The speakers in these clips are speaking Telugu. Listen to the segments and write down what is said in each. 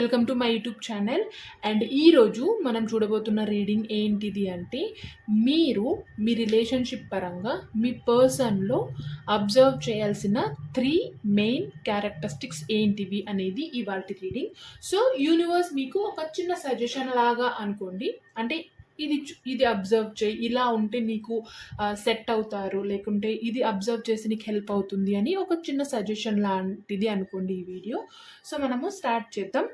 Welcome to my YouTube channel. And ఈరోజు మనం చూడబోతున్న రీడింగ్ ఏంటిది అంటే, మీరు మీ రిలేషన్షిప్ పరంగా మీ పర్సన్లో అబ్జర్వ్ చేయాల్సిన 3 మెయిన్ క్యారెక్టరిస్టిక్స్ ఏంటివి అనేది ఇవాల్టి రీడింగ్. సో యూనివర్స్ మీకు ఒక చిన్న సజెషన్ లాగా అనుకోండి. అంటే ఇది అబ్జర్వ్ చేయి, ఇలా ఉంటే నీకు సెట్ అవుతారు, లేకుంటే ఇది అబ్జర్వ్ చేసి నీకు హెల్ప్ అవుతుంది అని ఒక చిన్న సజెషన్ లాంటిది అనుకోండి ఈ వీడియో. సో మనము స్టార్ట్ చేద్దాం.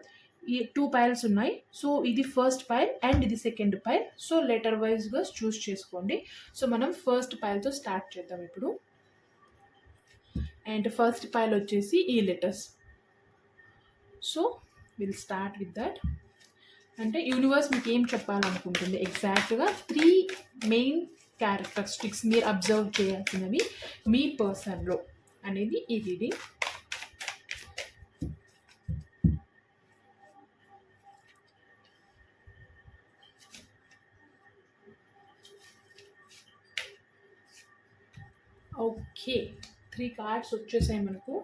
ఈ 2 పైల్స్ ఉన్నాయి. సో ఇది ఫస్ట్ పైల్ అండ్ ఇది సెకండ్ పైల్. సో లెటర్ వైజ్గా చూస్ చేసుకోండి. సో మనం ఫస్ట్ పైల్తో స్టార్ట్ చేద్దాం ఇప్పుడు. అండ్ ఫస్ట్ పైల్ వచ్చేసి ఈ letters. So will start with that. అంటే యూనివర్స్ మీకు ఏం చెప్పాలనుకుంటుంది ఎగ్జాక్ట్గా 3 మెయిన్ క్యారెక్టరిస్టిక్స్ మీరు అబ్జర్వ్ చేయాల్సినవి మీ పర్సన్లో అనేది ఈ రీడింగ్. ఓకే, 3 కార్డ్స్ వచ్చేసాయి మనకు.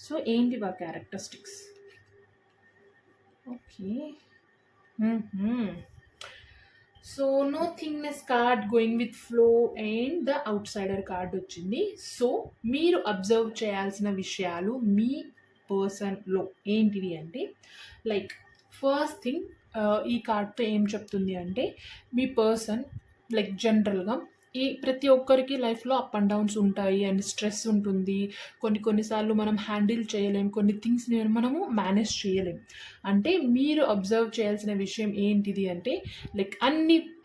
సో ఏంటి వా characteristics? Okay, so nothingness card, going with flow and the outsider card వచ్చింది. సో మీరు అబ్జర్వ్ చేయాల్సిన విషయాలు మీ పర్సన్లో ఏంటివి అంటే, లైక్ ఫస్ట్ థింగ్ ఈ కార్డ్తో ఏం చెప్తుంది అంటే, మీ పర్సన్ లైక్ జనరల్గా ప్రతి ఒక్కరికి లైఫ్లో అప్ అండ్ డౌన్స్ ఉంటాయి అండ్ స్ట్రెస్ ఉంటుంది. కొన్నిసార్లు మనం హ్యాండిల్ చేయలేం, కొన్ని థింగ్స్ని మనము మేనేజ్ చేయలేం. అంటే మీరు అబ్జర్వ్ చేయాల్సిన విషయం ఏంటిది అంటే, లైక్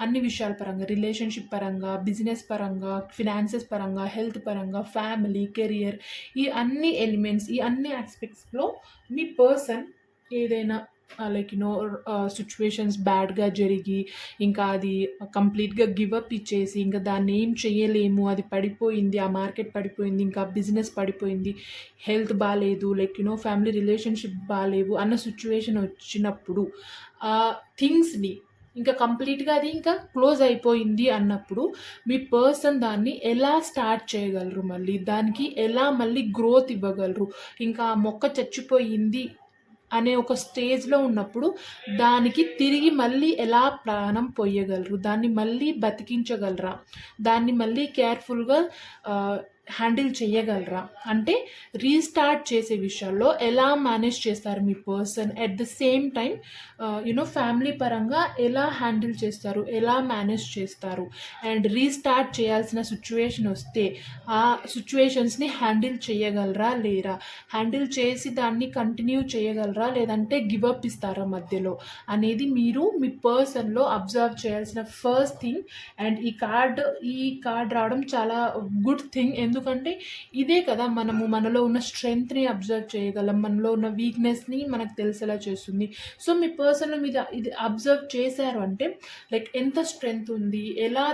అన్ని విషయాల పరంగా, రిలేషన్షిప్ పరంగా, బిజినెస్ పరంగా, ఫినాన్సెస్ పరంగా, హెల్త్ పరంగా, ఫ్యామిలీ, కెరియర్, ఈ అన్ని ఎలిమెంట్స్, ఈ అన్ని ఆస్పెక్ట్స్లో మీ పర్సన్ ఏదైనా లైక్ సిచ్యువేషన్స్ బ్యాడ్గా జరిగి ఇంకా అది కంప్లీట్గా గివప్ ఇచ్చేసి ఇంకా దాన్ని ఏం చేయలేము, అది పడిపోయింది, ఆ మార్కెట్ పడిపోయింది, ఇంకా బిజినెస్ పడిపోయింది, హెల్త్ బాగాలేదు, లైక్ ఫ్యామిలీ రిలేషన్షిప్ బాగాలేవు అన్న సిచ్యువేషన్ వచ్చినప్పుడు ఆ థింగ్స్ని ఇంకా కంప్లీట్గా అది ఇంకా క్లోజ్ అయిపోయింది అన్నప్పుడు మీ పర్సన్ దాన్ని ఎలా స్టార్ట్ చేయగలరు, మళ్ళీ దానికి ఎలా మళ్ళీ గ్రోత్ ఇవ్వగలరు, ఇంకా ఆ మొక్క చచ్చిపోయింది అనే ఒక స్టేజ్లో ఉన్నప్పుడు దానికి తిరిగి మళ్ళీ ఎలా ప్రాణం పొయ్యగలరు, దాన్ని మళ్ళీ బతికించగలరా, దాన్ని మళ్ళీ కేర్ఫుల్గా హ్యాండిల్ చేయగలరా, అంటే రీస్టార్ట్ చేసే విషయాల్లో ఎలా మేనేజ్ చేస్తారు మీ person. At the same time family పరంగా ఎలా హ్యాండిల్ చేస్తారు, ఎలా మేనేజ్ చేస్తారు, అండ్ రీస్టార్ట్ చేయాల్సిన సిచ్యువేషన్ వస్తే ఆ సిచ్యువేషన్స్ని హ్యాండిల్ చేయగలరా లేరా, హ్యాండిల్ చేసి దాన్ని కంటిన్యూ చేయగలరా లేదంటే గివప్ ఇస్తారా మధ్యలో అనేది మీరు మీ పర్సన్లో అబ్జర్వ్ చేయాల్సిన ఫస్ట్ థింగ్. అండ్ ఈ కార్డ్ రావడం చాలా గుడ్ థింగ్. ఎందుకంటే ఇదే కదా మనలో ఉన్న స్ట్రెంగ్త్ని అబ్జర్వ్ చేయగలం, మనలో ఉన్న వీక్నెస్ని మనకు తెలిసేలా చేస్తుంది. సో మీ పర్సన్ మీద ఇది అబ్జర్వ్ చేశారు అంటే లైక్ ఎంత స్ట్రెంగ్త్ ఉంది, ఎలా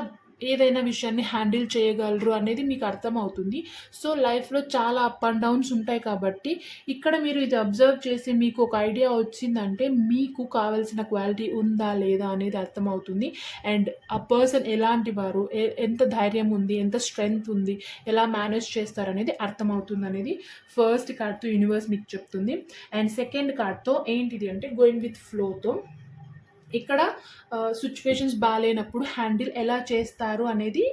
ఏదైనా విషయాన్ని హ్యాండిల్ చేయగలరు అనేది మీకు అర్థమవుతుంది. సో లైఫ్లో చాలా అప్ అండ్ డౌన్స్ ఉంటాయి కాబట్టి ఇక్కడ మీరు ఇది అబ్జర్వ్ చేసి మీకు ఒక ఐడియా వచ్చిందంటే మీకు కావాల్సిన క్వాలిటీ ఉందా లేదా అనేది అర్థమవుతుంది. అండ్ ఆ పర్సన్ ఎలాంటి వారు, ఎంత ధైర్యం ఉంది, ఎంత స్ట్రెంగ్త్ ఉంది, ఎలా మేనేజ్ చేస్తారనేది అర్థమవుతుంది అనేది ఫస్ట్ కార్డ్తో యూనివర్స్ మీకు చెప్తుంది. అండ్ సెకండ్ కార్డ్తో ఏంటిది అంటే గోయింగ్ విత్ ఫ్లోతో ఇక్కడ సిచ్యువేషన్స్ బాగాలేనప్పుడు హ్యాండిల్ ఎలా చేస్తారు అనేది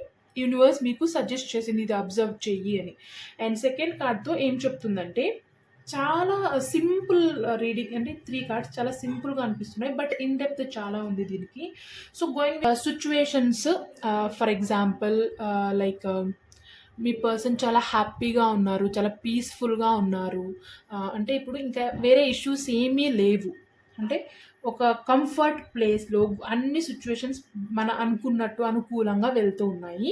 యూనివర్స్ మీకు సజెస్ట్ చేసింది, ఇది అబ్జర్వ్ చెయ్యి అని. అండ్ సెకండ్ కార్డ్తో ఏం చెప్తుందంటే, చాలా సింపుల్ రీడింగ్, అంటే 3 కార్డ్స్ చాలా సింపుల్గా అనిపిస్తున్నాయి బట్ ఇన్ డెప్త్ చాలా ఉంది దీనికి. So going situations, for example like me person చాలా హ్యాపీగా ఉన్నారు, చాలా పీస్ఫుల్గా ఉన్నారు, అంటే ఇప్పుడు ఇంకా వేరే ఇష్యూస్ ఏమీ లేవు, అంటే ఒక కంఫర్ట్ ప్లేస్లో అన్ని సిచ్యువేషన్స్ మన అనుకున్నట్టు అనుకూలంగా వెళ్తూ ఉన్నాయి.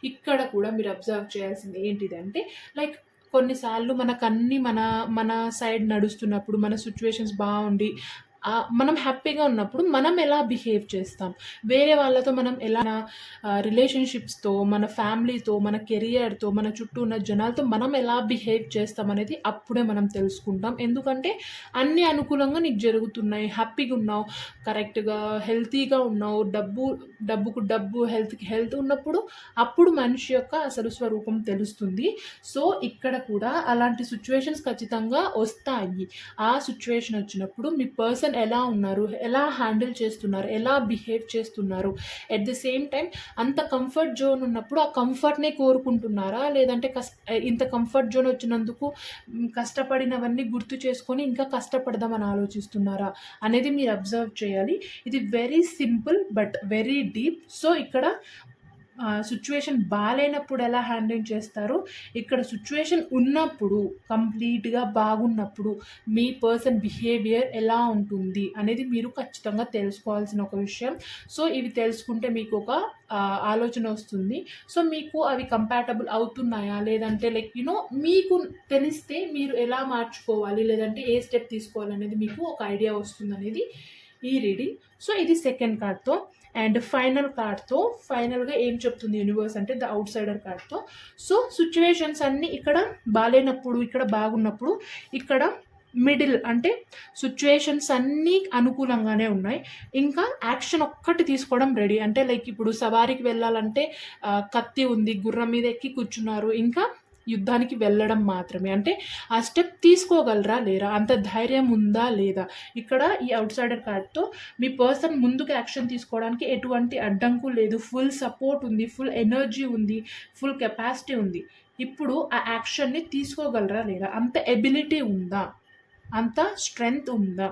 ఇక్కడ కూడా మీరు అబ్జర్వ్ చేయాల్సింది ఏంటిదంటే, లైక్ కొన్నిసార్లు మనకన్నీ మన సైడ్ నడుస్తున్నప్పుడు, మన సిచ్యువేషన్స్ బాగుండి మనం హ్యాపీగా ఉన్నప్పుడు మనం ఎలా బిహేవ్ చేస్తాం, వేరే వాళ్ళతో మనం ఎలా రిలేషన్షిప్స్తో, మన ఫ్యామిలీతో, మన కెరియర్తో, మన చుట్టూ ఉన్న జనాలతో మనం ఎలా బిహేవ్ చేస్తాం అనేది అప్పుడే మనం తెలుసుకుంటాం. ఎందుకంటే అన్నీ అనుకూలంగా నీకు జరుగుతున్నాయి, హ్యాపీగా ఉన్నావు, కరెక్ట్గా హెల్తీగా ఉన్నావు, డబ్బుకు డబ్బు, హెల్త్కి హెల్త్ ఉన్నప్పుడు అప్పుడు మనిషి యొక్క అసలు స్వరూపం తెలుస్తుంది. సో ఇక్కడ కూడా అలాంటి సిచ్యువేషన్స్ ఖచ్చితంగా వస్తాయి. ఆ సిచ్యువేషన్ వచ్చినప్పుడు మీ పర్సన్ ఎలా ఉన్నారు, ఎలా హ్యాండిల్ చేస్తున్నారు, ఎలా బిహేవ్ చేస్తున్నారు, ఎట్ ద సేమ్ టైం అంత కంఫర్ట్ జోన్ ఉన్నప్పుడు ఆ కంఫర్ట్నే కోరుకుంటున్నారా, లేదంటే ఇంత కంఫర్ట్ జోన్ వచ్చినందుకు కష్టపడినవన్నీ గుర్తు చేసుకొని ఇంకా కష్టపడదామని ఆలోచిస్తున్నారా అనేది మీరు అబ్జర్వ్ చేయాలి. ఇది very simple but very deep. So ఇక్కడ సిచ్యువేషన్ బాగాలేనప్పుడు ఎలా హ్యాండిల్ చేస్తారు, ఇక్కడ సిచ్యువేషన్ ఉన్నప్పుడు కంప్లీట్గా బాగున్నప్పుడు మీ పర్సన్ బిహేవియర్ ఎలా ఉంటుంది అనేది మీరు ఖచ్చితంగా తెలుసుకోవాల్సిన ఒక విషయం. సో ఇవి తెలుసుకుంటే మీకు ఒక ఆలోచన వస్తుంది. సో మీకు అవి కంపాటబుల్ అవుతున్నాయా, లేదంటే లైక్ మీకు తెలిస్తే మీరు ఎలా మార్చుకోవాలి, లేదంటే ఏ స్టెప్ తీసుకోవాలి అనేది మీకు ఒక ఐడియా వస్తుంది అనేది ఈ రీడింగ్. సో ఇది సెకండ్ కార్డ్తో. అండ్ ఫైనల్ కార్డ్తో ఫైనల్గా ఏం చెప్తుంది యూనివర్స్ అంటే ద అవుట్ సైడర్ కార్డ్తో. సో సిచ్యువేషన్స్ అన్నీ ఇక్కడ బాగాలేనప్పుడు, ఇక్కడ బాగున్నప్పుడు, ఇక్కడ మిడిల్ అంటే సిచ్యువేషన్స్ అన్నీ అనుకూలంగానే ఉన్నాయి, ఇంకా యాక్షన్ ఒక్కటి తీసుకోవడం రెడీ. అంటే లైక్ ఇప్పుడు సవారికి వెళ్ళాలంటే కత్తి ఉంది, గుర్రం మీద ఎక్కి కూర్చున్నారు, ఇంకా యుద్ధానికి వెళ్ళడం మాత్రమే. అంటే ఆ స్టెప్ తీసుకోగలరా లేరా, అంత ధైర్యం ఉందా లేదా. ఇక్కడ ఈ అవుట్ సైడర్ కార్డ్తో మీ పర్సన్ ముందుకు యాక్షన్ తీసుకోవడానికి ఎటువంటి అడ్డంకు లేదు, ఫుల్ సపోర్ట్ ఉంది, ఫుల్ ఎనర్జీ ఉంది, ఫుల్ కెపాసిటీ ఉంది. ఇప్పుడు ఆ యాక్షన్ని తీసుకోగలరా లేదా, అంత ఎబిలిటీ ఉందా, అంత స్ట్రెంగ్త్ ఉందా,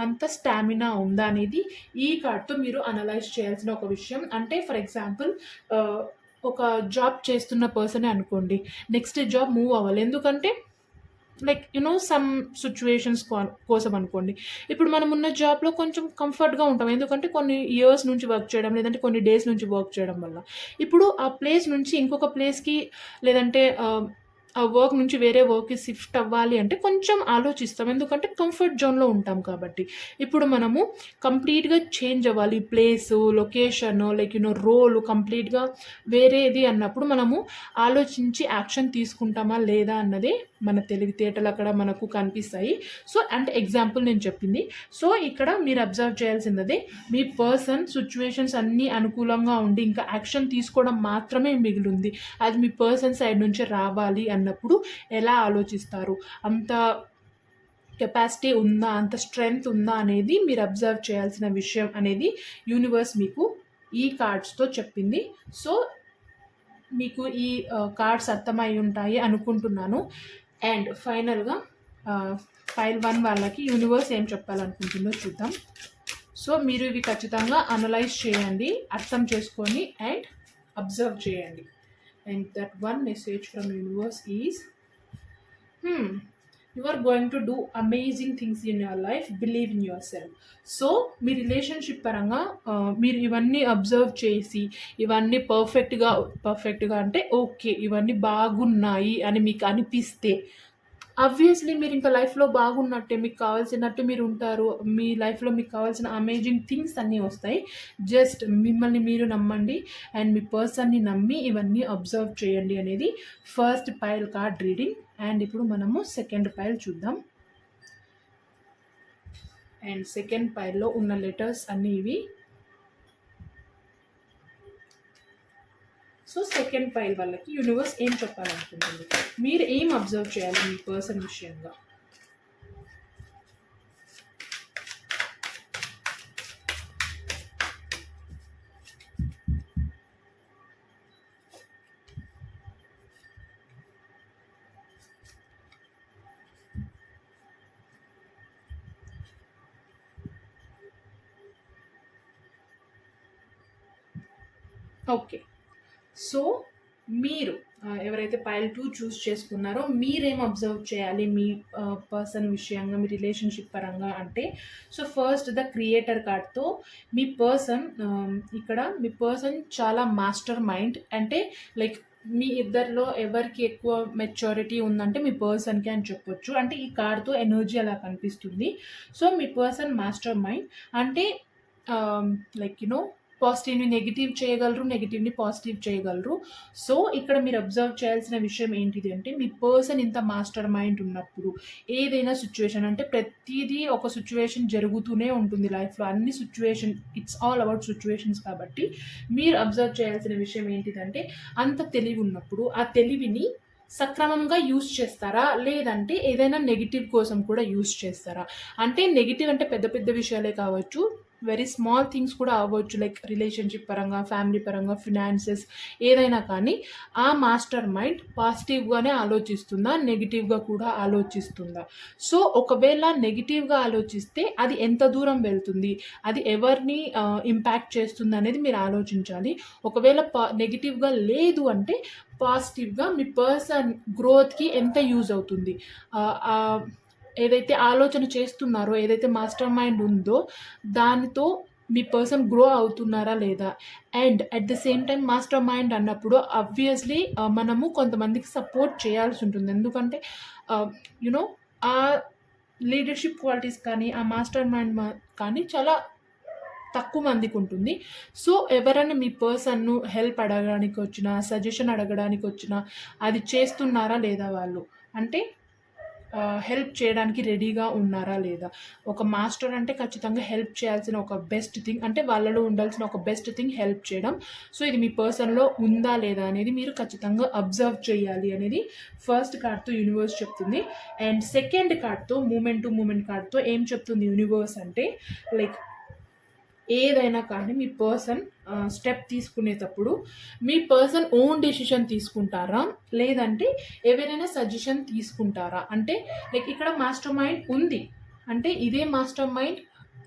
అంత స్టామినా ఉందా అనేది ఈ కార్డ్తో మీరు అనలైజ్ చేయాల్సిన ఒక విషయం. అంటే ఫర్ ఎగ్జాంపుల్ ఒక జాబ్ చేస్తున్న పర్సనే అనుకోండి, నెక్స్ట్ జాబ్ మూవ్ అవ్వాలి. ఎందుకంటే లైక్ సమ్ సిచ్యువేషన్స్ కోసం అనుకోండి, ఇప్పుడు మనం ఉన్న జాబ్లో కొంచెం కంఫర్ట్గా ఉంటాం, ఎందుకంటే కొన్ని ఇయర్స్ నుంచి వర్క్ చేయడం, లేదంటే కొన్ని డేస్ నుంచి వర్క్ చేయడం వల్ల ఇప్పుడు ఆ ప్లేస్ నుంచి ఇంకొక ప్లేస్కి, లేదంటే ఆ వర్క్ నుంచి వేరే వర్క్కి షిఫ్ట్ అవ్వాలి అంటే కొంచెం ఆలోచిస్తాం, ఎందుకంటే కంఫర్ట్ జోన్లో ఉంటాం కాబట్టి. ఇప్పుడు మనము కంప్లీట్గా చేంజ్ అవ్వాలి, ప్లేసు, లొకేషన్, లైక్ రోల్ కంప్లీట్గా వేరేది అన్నప్పుడు మనము ఆలోచించి యాక్షన్ తీసుకుంటామా లేదా అన్నది మన తెలివితేటలు అక్కడ మనకు కనిపిస్తాయి. సో అంటే ఎగ్జాంపుల్ నేను చెప్పింది. సో ఇక్కడ మీరు అబ్జర్వ్ చేయాల్సిందే, మీ పర్సన్ సిచ్యువేషన్స్ అన్నీ అనుకూలంగా ఉండి ఇంకా యాక్షన్ తీసుకోవడం మాత్రమే మిగిలింది, అది మీ పర్సన్ సైడ్ నుంచి రావాలి అన్నప్పుడు ఎలా ఆలోచిస్తారు, అంత కెపాసిటీ ఉందా, అంత స్ట్రెంగ్త్ ఉందా అనేది మీరు అబ్జర్వ్ చేయాల్సిన విషయం అనేది యూనివర్స్ మీకు ఈ కార్డ్స్తో చెప్పింది. సో మీకు ఈ కార్డ్స్ అర్థమై ఉంటాయి అనుకుంటున్నాను. అండ్ ఫైనల్గా ఫైల్ 1 వాళ్ళకి యూనివర్స్ ఏం చెప్పాలనుకుంటుందో చూద్దాం. సో మీరు ఇవి ఖచ్చితంగా అనలైజ్ చేయండి, అర్థం చేసుకొని అండ్ అబ్జర్వ్ చేయండి. And that one message from universe is you are going to do amazing things in your life, believe in yourself. So మీ రిలేషన్షిప్ పరంగా మీరు ఇవన్నీ అబ్జర్వ్ చేసి ఇవన్నీ పర్ఫెక్ట్గా అంటే ఓకే ఇవన్నీ బాగున్నాయి అని మీకు అనిపిస్తే ఆబ్వియస్లీ మీరు ఇంకా లైఫ్లో బాగున్నట్టే, మీకు కావాల్సినట్టు మీరు ఉంటారు, మీ లైఫ్లో మీకు కావాల్సిన అమేజింగ్ థింగ్స్ అన్నీ వస్తాయి. జస్ట్ మిమ్మల్ని మీరు నమ్మండి అండ్ మీ పర్సన్ని నమ్మి ఇవన్నీ అబ్జర్వ్ చేయండి అనేది first pile card reading. And ఇప్పుడు మనము సెకండ్ పైల్ చూద్దాం. అండ్ సెకండ్ పైల్లో ఉన్న లెటర్స్ అన్నీ ఇవి. సో సెకండ్ పైల్ వాళ్ళకి యూనివర్స్ ఏం చెప్పాలనుకుంటుంది, మీరు ఏం అబ్జర్వ్ చేయాలి మీ పర్సన్ విషయంగా. ఓకే, సో మీరు ఎవరైతే పైల్ 2 చూస్ చేసుకున్నారో మీరేం అబ్జర్వ్ చేయాలి మీ పర్సన్ విషయంగా, మీ రిలేషన్షిప్ పరంగా అంటే, సో ఫస్ట్ ద క్రియేటర్ కార్డ్తో మీ పర్సన్ ఇక్కడ మీ పర్సన్ చాలా మాస్టర్ మైండ్, అంటే లైక్ మీ ఇద్దరిలో ఎవరికి ఎక్కువ మెచ్యూరిటీ ఉందంటే మీ పర్సన్‌కి అని చెప్పొచ్చు. అంటే ఈ కార్డ్‌తో ఎనర్జీ అలా కనిపిస్తుంది. సో, మీ పర్సన్ మాస్టర్ మైండ్ అంటే ఆహ్, లైక్ పాజిటివ్‌ని నెగెటివ్ చేయగలరు. నెగెటివ్‌ని పాజిటివ్ చేయగలరు. సో, ఇక్కడ మీరు అబ్జర్వ్ చేయాల్సిన విషయం ఏంటిది అంటే మీ పర్సన్ ఇంత మాస్టర్ మైండ్ ఉన్నప్పుడు ఏదైనా సిట్యుయేషన్ అంటే ప్రతీదీ ఒక సిట్యుయేషన్ జరుగుతూనే ఉంటుంది లైఫ్‌లో. అన్ని situation it's all about situations కాబట్టి మీరు అబ్జర్వ్ చేయాల్సిన విషయం ఏంటిదంటే అంత తెలివి ఉన్నప్పుడు ఆ తెలివిని సక్రమంగా యూజ్ చేస్తారా? లేదంటే ఏదైనా నెగెటివ్ కోసం కూడా యూజ్ చేస్తారా? అంటే నెగెటివ్ అంటే పెద్ద పెద్ద విషయాలే కావచ్చు. వెరీ స్మాల్ థింగ్స్ కూడా అవ్వచ్చు. లైక్ రిలేషన్‌షిప్ పరంగా, ఫ్యామిలీ పరంగా, ఫినాన్సెస్ ఏదైనా కానీ ఆ మాస్టర్ మైండ్ పాజిటివ్‌గానే ఆలోచిస్తుందా? నెగెటివ్‌గా కూడా ఆలోచిస్తుందా? సో, ఒకవేళ నెగెటివ్‌గా ఆలోచిస్తే అది ఎంత దూరం వెళ్తుంది? అది ఎవరిని ఇంపాక్ట్ చేస్తుందనేది మీరు ఆలోచించాలి. ఒకవేళ నెగెటివ్‌గా లేదు అంటే పాజిటివ్‌గా మీ పర్సన్ గ్రోత్‌కి ఎంత యూజ్ అవుతుంది? ఏదైతే ఆలోచన చేస్తున్నారో, ఏదైతే మాస్టర్ మైండ్ ఉందో దానితో మీ పర్సన్ గ్రో అవుతున్నారా లేదా? And at the same time master mind అన్నప్పుడు ఆబ్వియస్‌లీ మనము కొంతమందికి సపోర్ట్ చేయాల్సి ఉంటుంది. ఎందుకంటే యూ నో ఆ లీడర్‌షిప్ క్వాలిటీస్ కానీ, ఆ మాస్టర్ మైండ్ కానీ చాలా తక్కువ మందికి ఉంటుంది. సో, ఎవరైనా మీ పర్సన్‌ను హెల్ప్ అడగడానికి వచ్చినా, సజెషన్ అడగడానికి వచ్చినా, అది చేస్తున్నారా లేదా వాళ్ళు? అంటే హెల్ప్ చేయడానికి రెడీగా ఉన్నారా లేదా? ఒక మాస్టర్ అంటే ఖచ్చితంగా హెల్ప్ చేయాల్సిన ఒక బెస్ట్ థింగ్ అంటే వాళ్ళలో ఉండాల్సిన ఒక బెస్ట్ థింగ్ హెల్ప్ చేయడం. సో, ఇది మీ పర్సన్‌లో ఉందా లేదా అనేది మీరు ఖచ్చితంగా అబ్జర్వ్ చేయాలి అనేది ఫస్ట్ కార్డ్‌తో యూనివర్స్ చెప్తుంది. అండ్ సెకండ్ కార్డ్‌తో మూమెంట్ టు మూమెంట్ కార్డ్‌తో ఏం చెప్తుంది యూనివర్స్ అంటే లైక్ ఏదైనా కానీ మీ పర్సన్ స్టెప్ తీసుకునేటప్పుడు మీ పర్సన్ ఓన్ డెసిషన్ తీసుకుంటారా? లేదంటే ఎవరైనా సజెషన్ తీసుకుంటారా? అంటే లైక్ ఇక్కడ మాస్టర్ మైండ్ ఉంది. అంటే ఇదే మాస్టర్ మైండ్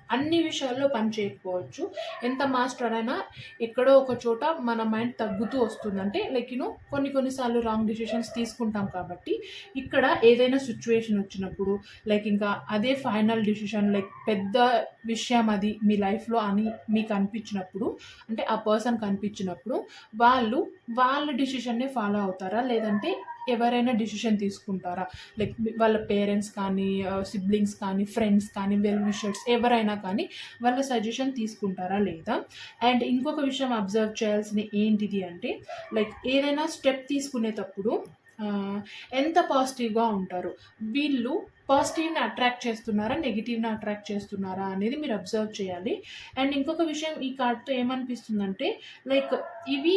అన్ని విషయాల్లో పని చేయకపోవచ్చు. ఎంత మాస్టర్ అయినా ఎక్కడో ఒక చోట మన మైండ్ తగ్గుతూ వస్తుంది. అంటే లైక్ కొన్ని సార్లు రాంగ్ డెసిషన్స్ తీసుకుంటాం కాబట్టి ఇక్కడ ఏదైనా సిచ్యువేషన్ వచ్చినప్పుడు లైక్ ఇంకా అదే ఫైనల్ డెసిషన్ లైక్ పెద్ద విషయం అది మీ లైఫ్‌లో అని మీకు అనిపించినప్పుడు అంటే ఆ పర్సన్‌కి అనిపించినప్పుడు వాళ్ళు వాళ్ళ డెసిషన్‌నే ఫాలో అవుతారా? లేదంటే ఎవరైనా డెసిషన్ తీసుకుంటారా? లైక్ వాళ్ళ పేరెంట్స్ కానీ, సిబ్లింగ్స్ కానీ, ఫ్రెండ్స్ కానీ, వెల్ విషర్స్ ఎవరైనా కానీ వాళ్ళ సజెషన్ తీసుకుంటారా లేదా? అండ్ ఇంకొక విషయం అబ్జర్వ్ చేయాల్సింది ఏంటిది అంటే లైక్ ఏదైనా స్టెప్ తీసుకునేటప్పుడు ఎంత పాజిటివ్‌గా ఉంటారు? వీళ్ళు పాజిటివ్‌ని అట్రాక్ట్ చేస్తున్నారా? నెగెటివ్‌ని అట్రాక్ట్ చేస్తున్నారా? అనేది మీరు అబ్జర్వ్ చేయాలి. అండ్ ఇంకొక విషయం ఈ కార్డ్‌తో ఏమనిపిస్తుందంటే లైక్ ఇవి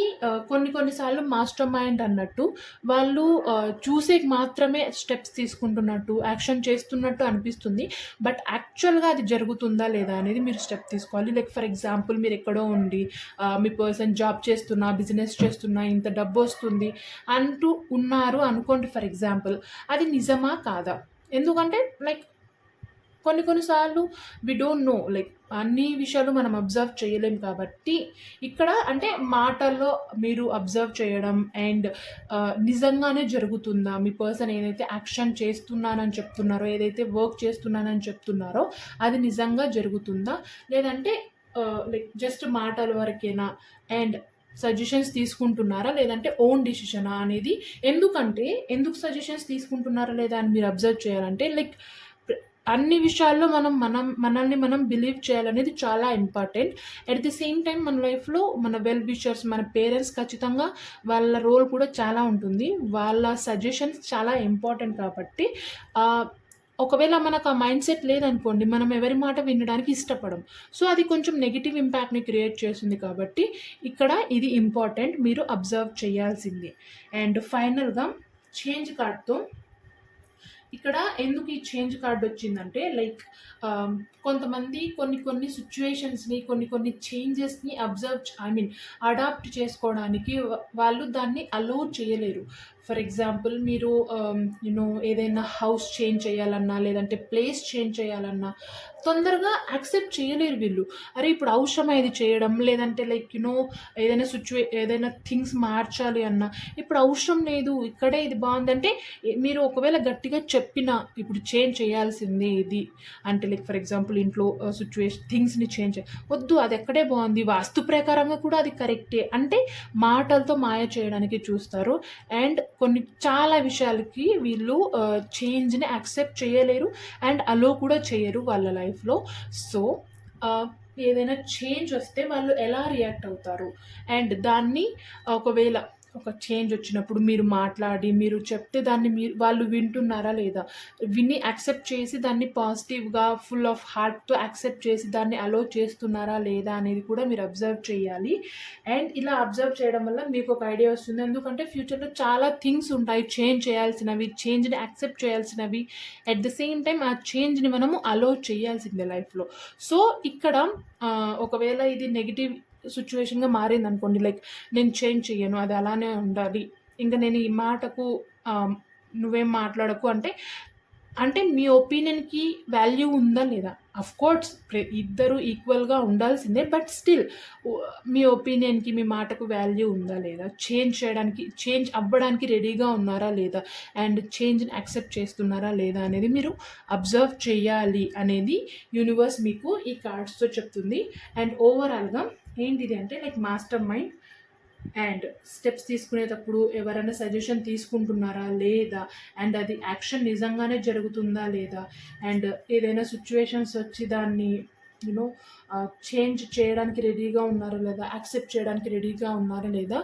కొన్ని సార్లు మాస్టర్ మైండ్ అన్నట్టు వాళ్ళు చూసేకి మాత్రమే స్టెప్స్ తీసుకుంటున్నట్టు, యాక్షన్ చేస్తున్నట్టు అనిపిస్తుంది. బట్ యాక్చువల్‌గా అది జరుగుతుందా లేదా అనేది మీరు స్టెప్ తీసుకోవాలి. లైక్ ఫర్ ఎగ్జాంపుల్ మీరు ఎక్కడో ఉండి మీ పర్సన్ జాబ్ చేస్తున్నా, బిజినెస్ చేస్తున్నా, ఇంత డబ్బొస్తుంది అంటూ ఉన్నారు అనుకోండి ఫర్ ఎగ్జాంపుల్. అది నిజమా? కాదా? ఎందుకంటే లైక్ కొన్ని సార్లు వి డోంట్ నో లైక్ అన్ని విషయాలు మనం అబ్జర్వ్ చేయలేం కాబట్టి ఇక్కడ అంటే మాటల్లో మీరు అబ్జర్వ్ చేయడం అండ్ నిజంగానే జరుగుతుందా? మీ పర్సన్ ఏదైతే యాక్షన్ చేస్తున్నానని చెప్తున్నారో, ఏదైతే వర్క్ చేస్తున్నానని చెప్తున్నారో అది నిజంగా జరుగుతుందా? లేదంటే లైక్ జస్ట్ మాటల వరకేనా? అండ్ సజెషన్స్ తీసుకుంటున్నారా? లేదంటే ఓన్ డిసిషనా అనేది ఎందుకు సజెషన్స్ తీసుకుంటున్నారా లేదా అని మీరు అబ్జర్వ్ చేయాలంటే లైక్ అన్ని విషయాల్లో మనల్ని మనం బిలీవ్ చేయాలనేది చాలా important. At the same time మన లైఫ్‌లో మన వెల్ విషర్స్, మన పేరెంట్స్ ఖచ్చితంగా వాళ్ళ రోల్ కూడా చాలా ఉంటుంది. వాళ్ళ సజెషన్స్ చాలా ఇంపార్టెంట్ కాబట్టి ఒకవేళ మనకు ఆ మైండ్ సెట్ లేదనుకోండి, మనం ఎవరి మాట వినడానికి ఇష్టపడం. సో, అది కొంచెం నెగెటివ్ ఇంపాక్ట్‌ని క్రియేట్ చేస్తుంది కాబట్టి ఇక్కడ ఇది ఇంపార్టెంట్ మీరు అబ్జర్వ్ చేయాల్సింది. అండ్ ఫైనల్‌గా చేంజ్ కార్డ్‌తో ఇక్కడ ఎందుకు ఈ చేంజ్ కార్డ్ వచ్చిందంటే లైక్ కొంతమంది కొన్ని సిచ్యువేషన్స్‌ని కొన్ని చేంజెస్‌ని అబ్జర్వ్ అడాప్ట్ చేసుకోవడానికి వాళ్ళు దాన్ని అలౌ చేయలేరు. ఫర్ ఎగ్జాంపుల్ మీరు ఏదైనా హౌస్ చేంజ్ చేయాలన్నా లేదంటే ప్లేస్ చేంజ్ చేయాలన్నా తొందరగా యాక్సెప్ట్ చేయలేరు వీళ్ళు. అరే ఇప్పుడు అవసరమా ఇది చేయడం, లేదంటే ఏదైనా థింగ్స్ మార్చాలి అన్నా ఇప్పుడు అవసరం లేదు, ఇక్కడే ఇది బాగుందంటే మీరు ఒకవేళ గట్టిగా చెప్పినా ఇప్పుడు చేంజ్ చేయాల్సిందే ఇది అంటే, ఫర్ ఎగ్జాంపుల్ ఇంట్లో థింగ్స్ని చేంజ్ వద్దు, అది ఎక్కడే బాగుంది, వాస్తు ప్రకారంగా కూడా అది కరెక్టే అంటే మాటలతో మాయ చేయడానికి చూస్తారు. అండ్ చాలా విషయాలకి వీళ్ళు చేంజ్ని యాక్సెప్ట్ చేయలేరు అండ్ అలో కూడా చేయరు వాళ్ళ లైఫ్లో. సో ఏదైనా చేంజ్ వస్తే వాళ్ళు ఎలా రియాక్ట్ అవుతారు అండ్ దాన్ని ఒకవేళ ఒక చేంజ్ వచ్చినప్పుడు మీరు మాట్లాడి మీరు చెప్తే దాన్ని వాళ్ళు వింటున్నారా లేదా, విని యాక్సెప్ట్ చేసి దాన్ని పాజిటివ్గా ఫుల్ ఆఫ్ హార్ట్తో యాక్సెప్ట్ చేసి దాన్ని అలో చేస్తున్నారా లేదా అనేది కూడా మీరు అబ్జర్వ్ చేయాలి. అండ్ ఇలా అబ్జర్వ్ చేయడం వల్ల మీకు ఒక ఐడియా వస్తుంది. ఎందుకంటే ఫ్యూచర్లో చాలా థింగ్స్ ఉంటాయి చేంజ్ చేయాల్సినవి, చేంజ్ని యాక్సెప్ట్ చేయాల్సినవి, అట్ ద సేమ్ టైం ఆ చేంజ్ని మనము అలో చేయాల్సిందే లైఫ్లో. సో ఇక్కడ ఒకవేళ ఇది నెగిటివ్ సిచ్యువేషన్గా మారింది అనుకోండి, నేను చేంజ్ చెయ్యను, అది అలానే ఉండాలి, ఇంకా నేను ఈ మాటకు నువ్వేం మాట్లాడకు అంటే మీ ఒపీనియన్కి వాల్యూ ఉందా లేదా? అఫ్కోర్స్ ఇద్దరు ఈక్వల్గా ఉండాల్సిందే, బట్ స్టిల్ మీ ఒపీనియన్కి మీ మాటకు వాల్యూ ఉందా లేదా, చేంజ్ అవ్వడానికి రెడీగా ఉన్నారా లేదా అండ్ చేంజ్ని యాక్సెప్ట్ చేస్తున్నారా లేదా అనేది మీరు అబ్జర్వ్ చేయాలి అనేది యూనివర్స్ మీకు ఈ కార్డ్స్తో చెప్తుంది. అండ్ ఓవరాల్గా ఏంటిది అంటే మాస్టర్ మైండ్ అండ్ స్టెప్స్ తీసుకునేటప్పుడు ఎవరైనా సజెషన్ తీసుకుంటున్నారా లేదా అండ్ అది యాక్షన్ నిజంగానే జరుగుతుందా లేదా అండ్ ఏదైనా సిచ్యువేషన్స్ వచ్చి దాన్ని చేంజ్ చేయడానికి రెడీగా ఉన్నారా లేదా, యాక్సెప్ట్ చేయడానికి రెడీగా ఉన్నారా లేదా,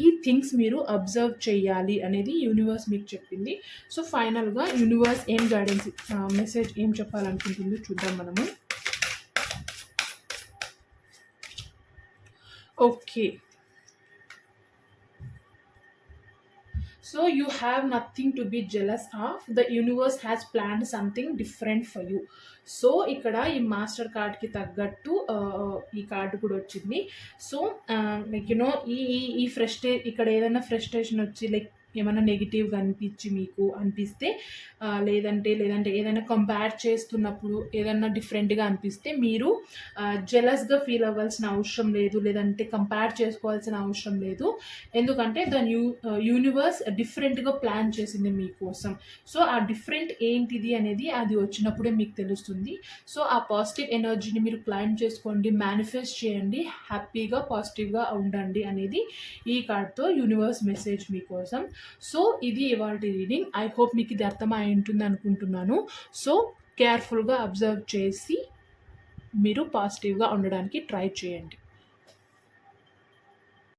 ఈ థింగ్స్ మీరు అబ్జర్వ్ చేయాలి అనేది యూనివర్స్ మీకు చెప్పింది. సో ఫైనల్గా యూనివర్స్ ఏం గైడెన్స్ మెసేజ్ ఏం చెప్పాలనుకుంటుందో చూద్దాం మనము. Okay, so you have nothing to be jealous of. The universe has planned something different for you. So ఇక్కడ ఈ మాస్టర్ కార్డ్కి తగ్గట్టు ఈ కార్డు కూడా వచ్చింది. సో ఈ ఇక్కడ ఏదైనా ఫ్రస్ట్రేషన్ వచ్చి ఏమైనా నెగిటివ్గా మీకు అనిపిస్తే లేదంటే ఏదైనా కంపేర్ చేస్తున్నప్పుడు ఏదైనా డిఫరెంట్గా అనిపిస్తే మీరు జెలస్గా ఫీల్ అవ్వాల్సిన అవసరం లేదు, లేదంటే కంపేర్ చేసుకోవాల్సిన అవసరం లేదు. ఎందుకంటే యూనివర్స్ డిఫరెంట్గా ప్లాన్ చేసింది మీకోసం. సో ఆ డిఫరెంట్ ఏంటిది అనేది అది వచ్చినప్పుడే మీకు తెలుస్తుంది. సో ఆ పాజిటివ్ ఎనర్జీని మీరు క్లైమ్ చేసుకోండి, మేనిఫెస్ట్ చేయండి, హ్యాపీగా పాజిటివ్గా ఉండండి అనేది ఈ కార్డ్తో యూనివర్స్ మెసేజ్ మీకోసం. సో ఇది ఇవాళ రీడింగ్. ఐ హోప్ మీకు ఇది అర్థమై ఉంటుంది అనుకుంటున్నాను. సో కేర్ఫుల్గా అబ్జర్వ్ చేసి మీరు పాజిటివ్గా ఉండడానికి ట్రై చేయండి.